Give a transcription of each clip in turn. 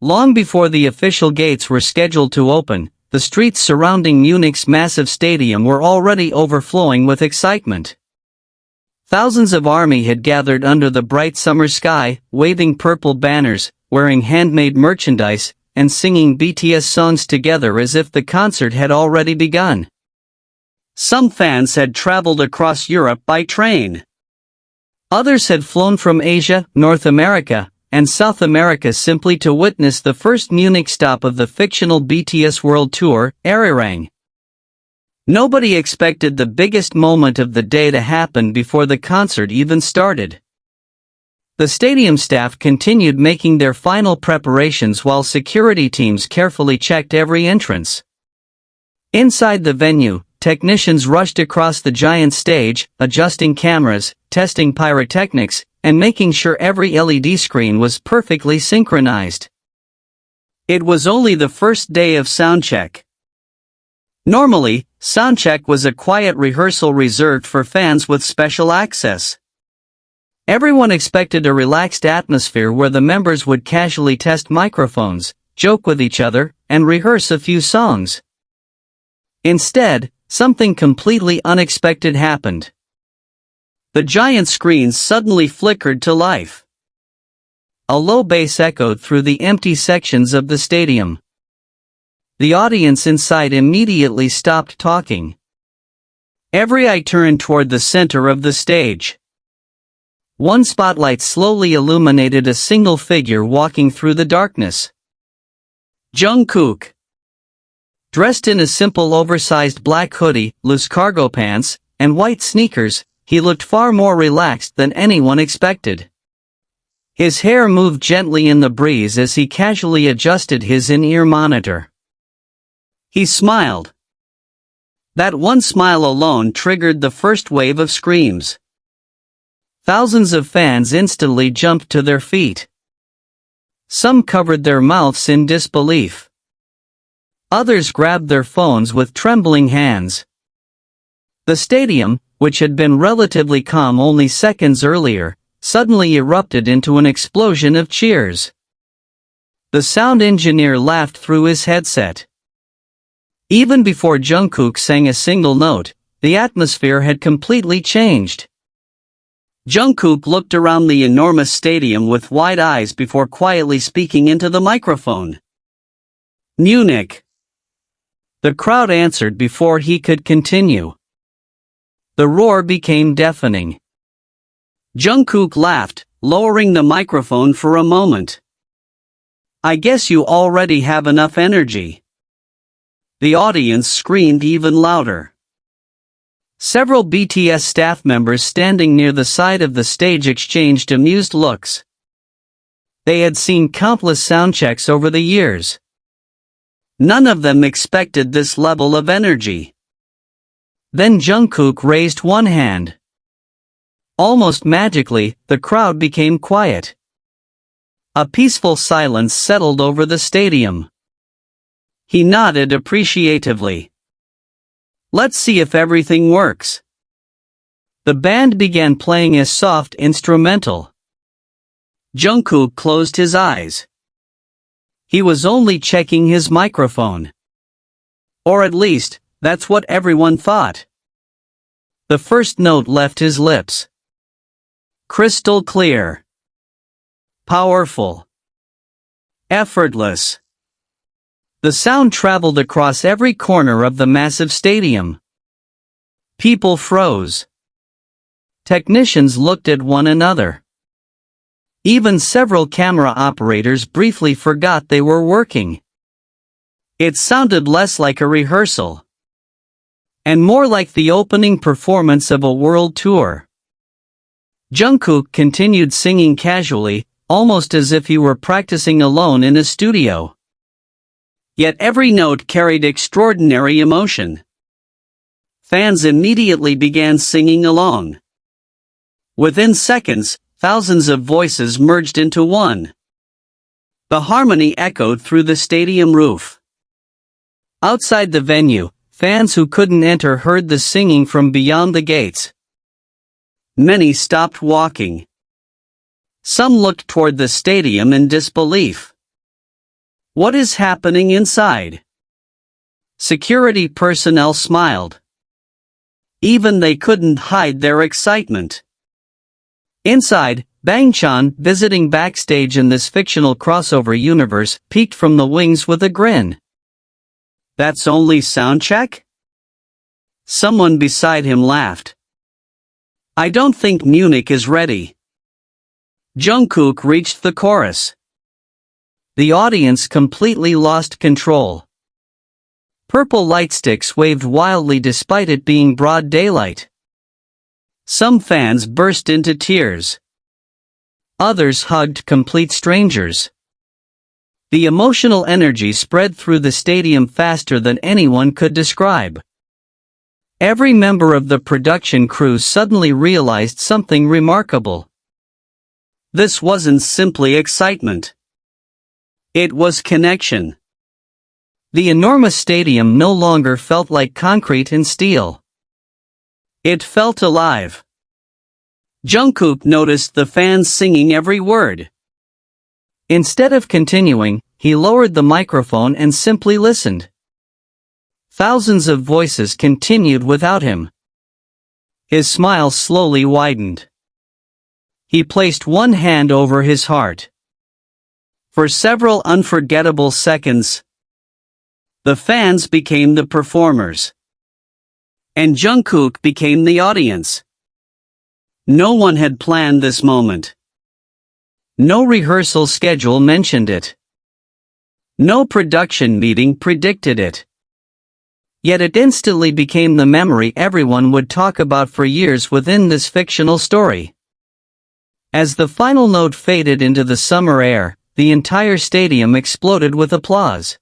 Long before the official gates were scheduled to open, the streets surrounding Munich's massive stadium were already overflowing with excitement. Thousands of army had gathered under the bright summer sky, waving purple banners, wearing handmade merchandise, and singing BTS songs together as if the concert had already begun. Some fans had traveled across Europe by train. Others had flown from Asia, North America, and South America simply to witness the first Munich stop of the fictional BTS World Tour, Arirang. Nobody expected the biggest moment of the day to happen before the concert even started. The stadium staff continued making their final preparations while security teams carefully checked every entrance. Inside the venue, technicians rushed across the giant stage, adjusting cameras, testing pyrotechnics, and making sure every LED screen was perfectly synchronized. It was only the first day of Soundcheck. Normally, Soundcheck was a quiet rehearsal reserved for fans with special access. Everyone expected a relaxed atmosphere where the members would casually test microphones, joke with each other, and rehearse a few songs. Instead, something completely unexpected happened. The giant screens suddenly flickered to life. A low bass echoed through the empty sections of the stadium. The audience inside immediately stopped talking. Every eye turned toward the center of the stage. One spotlight slowly illuminated a single figure walking through the darkness. Jungkook. Dressed in a simple oversized black hoodie, loose cargo pants, and white sneakers, he looked far more relaxed than anyone expected. His hair moved gently in the breeze as he casually adjusted his in-ear monitor. He smiled. That one smile alone triggered the first wave of screams. Thousands of fans instantly jumped to their feet. Some covered their mouths in disbelief. Others grabbed their phones with trembling hands. The stadium, which had been relatively calm only seconds earlier, suddenly erupted into an explosion of cheers. The sound engineer laughed through his headset. Even before Jungkook sang a single note, the atmosphere had completely changed. Jungkook looked around the enormous stadium with wide eyes before quietly speaking into the microphone. Munich. The crowd answered before he could continue. The roar became deafening. Jungkook laughed, lowering the microphone for a moment. I guess you already have enough energy. The audience screamed even louder. Several BTS staff members standing near the side of the stage exchanged amused looks. They had seen countless soundchecks over the years. None of them expected this level of energy. Then Jungkook raised one hand. Almost magically, the crowd became quiet. A peaceful silence settled over the stadium. He nodded appreciatively. Let's see if everything works. The band began playing a soft instrumental. Jungkook closed his eyes. He was only checking his microphone. Or at least, that's what everyone thought. The first note left his lips. Crystal clear. Powerful. Effortless. The sound traveled across every corner of the massive stadium. People froze. Technicians looked at one another. Even several camera operators briefly forgot they were working. It sounded less like a rehearsal, and more like the opening performance of a world tour. Jungkook continued singing casually, almost as if he were practicing alone in a studio. Yet every note carried extraordinary emotion. Fans immediately began singing along. Within seconds, thousands of voices merged into one. The harmony echoed through the stadium roof. Outside the venue, fans who couldn't enter heard the singing from beyond the gates. Many stopped walking. Some looked toward the stadium in disbelief. What is happening inside? Security personnel smiled. Even they couldn't hide their excitement. Inside, Bang Chan, visiting backstage in this fictional crossover universe, peeked from the wings with a grin. That's only Soundcheck? Someone beside him laughed. I don't think Munich is ready. Jungkook reached the chorus. The audience completely lost control. Purple light sticks waved wildly despite it being broad daylight. Some fans burst into tears. Others hugged complete strangers. The emotional energy spread through the stadium faster than anyone could describe. Every member of the production crew suddenly realized something remarkable. This wasn't simply excitement. It was connection. The enormous stadium no longer felt like concrete and steel. It felt alive. Jungkook noticed the fans singing every word. Instead of continuing, he lowered the microphone and simply listened. Thousands of voices continued without him. His smile slowly widened. He placed one hand over his heart. For several unforgettable seconds, the fans became the performers. And Jungkook became the audience. No one had planned this moment. No rehearsal schedule mentioned it. No production meeting predicted it. Yet it instantly became the memory everyone would talk about for years within this fictional story. As the final note faded into the summer air, the entire stadium exploded with applause.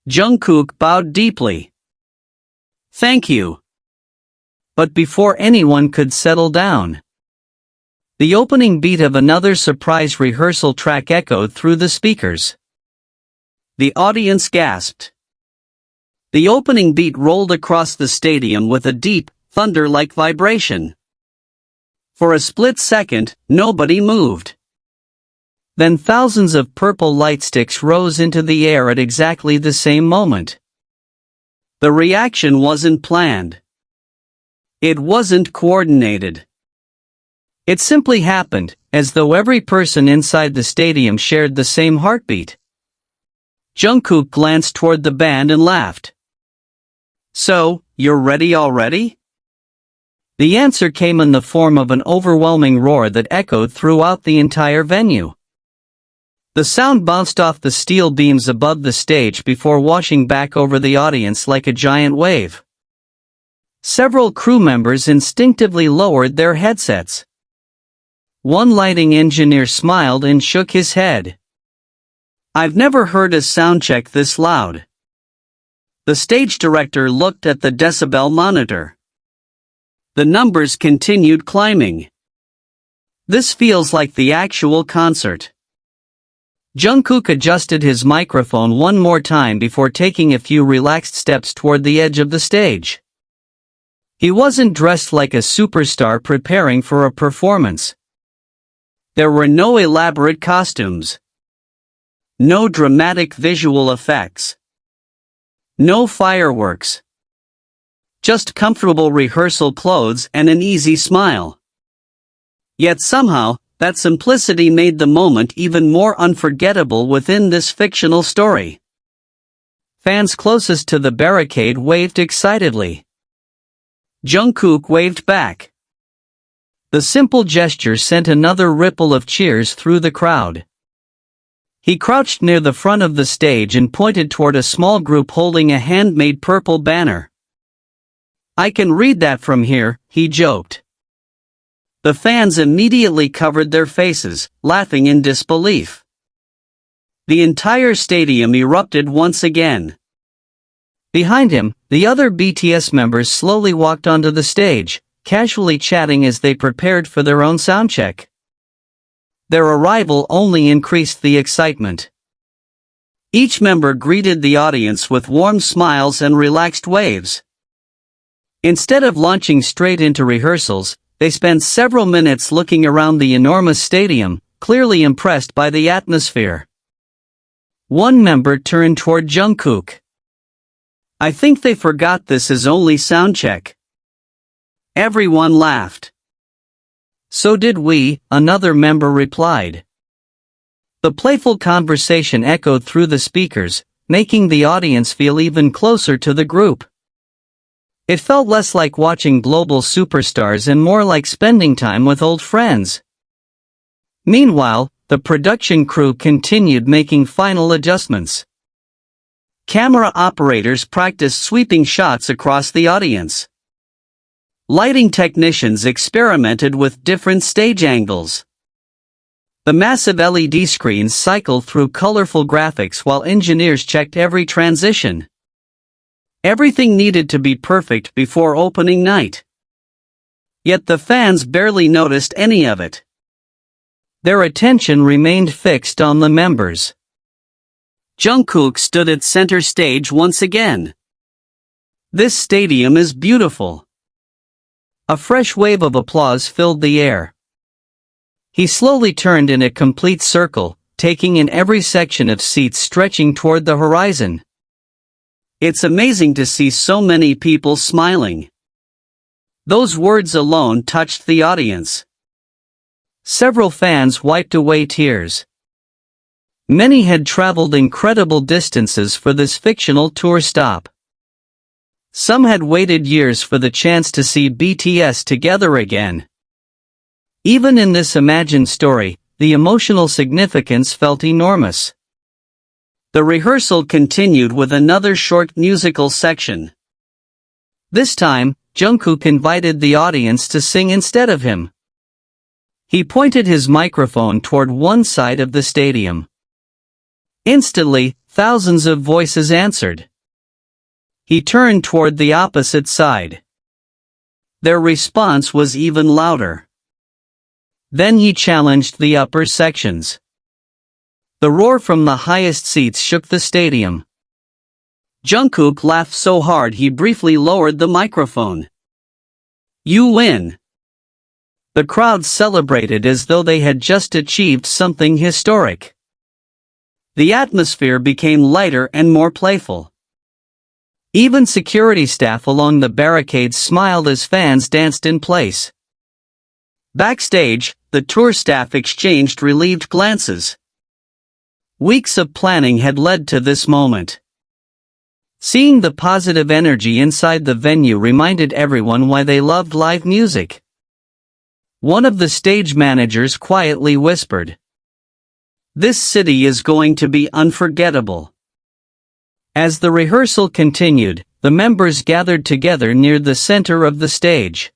Jungkook bowed deeply. Thank you. But before anyone could settle down, the opening beat of another surprise rehearsal track echoed through the speakers. The audience gasped. The opening beat rolled across the stadium with a deep, thunder-like vibration. For a split second, nobody moved. Then thousands of purple light sticks rose into the air at exactly the same moment. The reaction wasn't planned. It wasn't coordinated. It simply happened, as though every person inside the stadium shared the same heartbeat. Jungkook glanced toward the band and laughed. So, you're ready already? The answer came in the form of an overwhelming roar that echoed throughout the entire venue. The sound bounced off the steel beams above the stage before washing back over the audience like a giant wave. Several crew members instinctively lowered their headsets. One lighting engineer smiled and shook his head. I've never heard a soundcheck this loud. The stage director looked at the decibel monitor. The numbers continued climbing. This feels like the actual concert. Jungkook adjusted his microphone one more time before taking a few relaxed steps toward the edge of the stage. He wasn't dressed like a superstar preparing for a performance. There were no elaborate costumes. No dramatic visual effects. No fireworks. Just comfortable rehearsal clothes and an easy smile. Yet somehow, that simplicity made the moment even more unforgettable within this fictional story. Fans closest to the barricade waved excitedly. Jungkook waved back. The simple gesture sent another ripple of cheers through the crowd. He crouched near the front of the stage and pointed toward a small group holding a handmade purple banner. I can read that from here, he joked. The fans immediately covered their faces, laughing in disbelief. The entire stadium erupted once again. Behind him, the other BTS members slowly walked onto the stage, casually chatting as they prepared for their own soundcheck. Their arrival only increased the excitement. Each member greeted the audience with warm smiles and relaxed waves. Instead of launching straight into rehearsals, they spent several minutes looking around the enormous stadium, clearly impressed by the atmosphere. One member turned toward Jungkook. "I think they forgot this is only soundcheck." Everyone laughed. "So did we," another member replied. The playful conversation echoed through the speakers, making the audience feel even closer to the group. It felt less like watching global superstars and more like spending time with old friends. Meanwhile, the production crew continued making final adjustments. Camera operators practiced sweeping shots across the audience. Lighting technicians experimented with different stage angles. The massive LED screens cycled through colorful graphics while engineers checked every transition. Everything needed to be perfect before opening night. Yet the fans barely noticed any of it. Their attention remained fixed on the members. Jungkook stood at center stage once again. "This stadium is beautiful." A fresh wave of applause filled the air. He slowly turned in a complete circle, taking in every section of seats stretching toward the horizon. "It's amazing to see so many people smiling." Those words alone touched the audience. Several fans wiped away tears. Many had traveled incredible distances for this fictional tour stop. Some had waited years for the chance to see BTS together again. Even in this imagined story, the emotional significance felt enormous. The rehearsal continued with another short musical section. This time, Jungkook invited the audience to sing instead of him. He pointed his microphone toward one side of the stadium. Instantly, thousands of voices answered. He turned toward the opposite side. Their response was even louder. Then he challenged the upper sections. The roar from the highest seats shook the stadium. Jungkook laughed so hard he briefly lowered the microphone. "You win." The crowd celebrated as though they had just achieved something historic. The atmosphere became lighter and more playful. Even security staff along the barricades smiled as fans danced in place. Backstage, the tour staff exchanged relieved glances. Weeks of planning had led to this moment. Seeing the positive energy inside the venue reminded everyone why they loved live music. One of the stage managers quietly whispered, "This city is going to be unforgettable." As the rehearsal continued, the members gathered together near the center of the stage.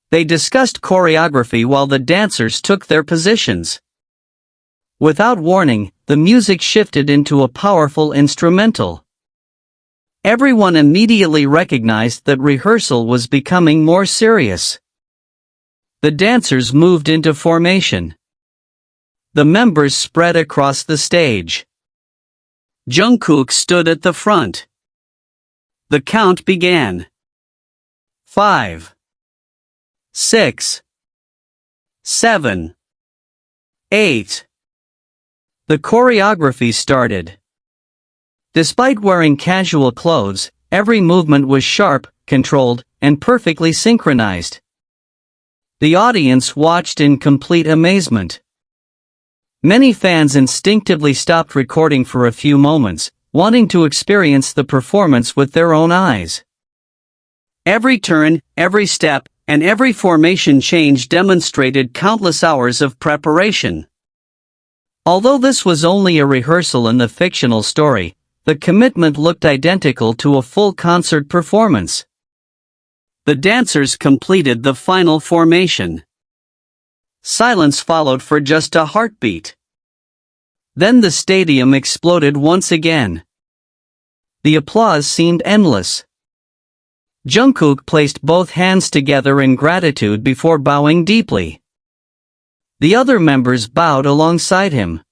They discussed choreography while the dancers took their positions. Without warning, the music shifted into a powerful instrumental. Everyone immediately recognized that rehearsal was becoming more serious. The dancers moved into formation. The members spread across the stage. Jungkook stood at the front. The count began. 5, 6, 7, 8. The choreography started. Despite wearing casual clothes, every movement was sharp, controlled, and perfectly synchronized. The audience watched in complete amazement. Many fans instinctively stopped recording for a few moments, wanting to experience the performance with their own eyes. Every turn, every step, and every formation change demonstrated countless hours of preparation. Although this was only a rehearsal in the fictional story, the commitment looked identical to a full concert performance. The dancers completed the final formation. Silence followed for just a heartbeat. Then the stadium exploded once again. The applause seemed endless. Jungkook placed both hands together in gratitude before bowing deeply. The other members bowed alongside him.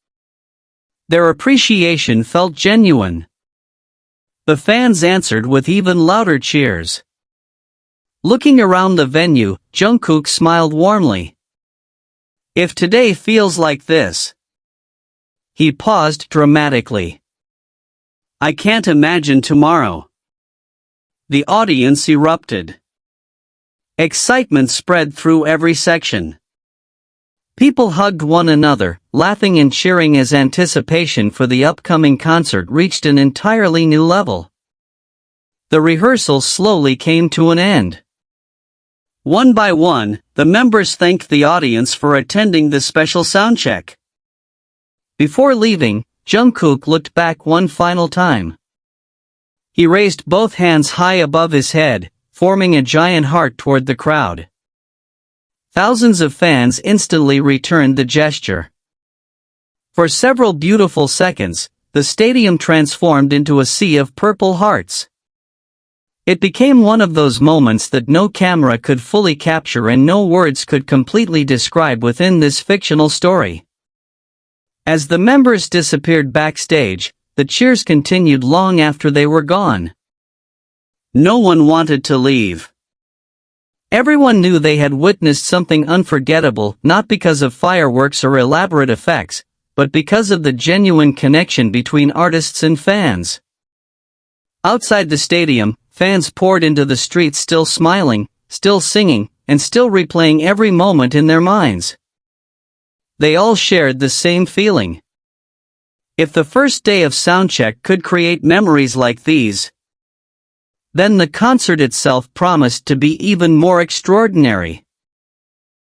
Their appreciation felt genuine. The fans answered with even louder cheers. Looking around the venue, Jungkook smiled warmly. "If today feels like this." He paused dramatically. "I can't imagine tomorrow." The audience erupted. Excitement spread through every section. People hugged one another, laughing and cheering as anticipation for the upcoming concert reached an entirely new level. The rehearsals slowly came to an end. One by one, the members thanked the audience for attending this special soundcheck. Before leaving, Jungkook looked back one final time. He raised both hands high above his head, forming a giant heart toward the crowd. Thousands of fans instantly returned the gesture. For several beautiful seconds, the stadium transformed into a sea of purple hearts. It became one of those moments that no camera could fully capture and no words could completely describe within this fictional story. As the members disappeared backstage, the cheers continued long after they were gone. No one wanted to leave. Everyone knew they had witnessed something unforgettable, not because of fireworks or elaborate effects, but because of the genuine connection between artists and fans. Outside the stadium, fans poured into the streets still smiling, still singing, and still replaying every moment in their minds. They all shared the same feeling. If the first day of Soundcheck could create memories like these, then the concert itself promised to be even more extraordinary.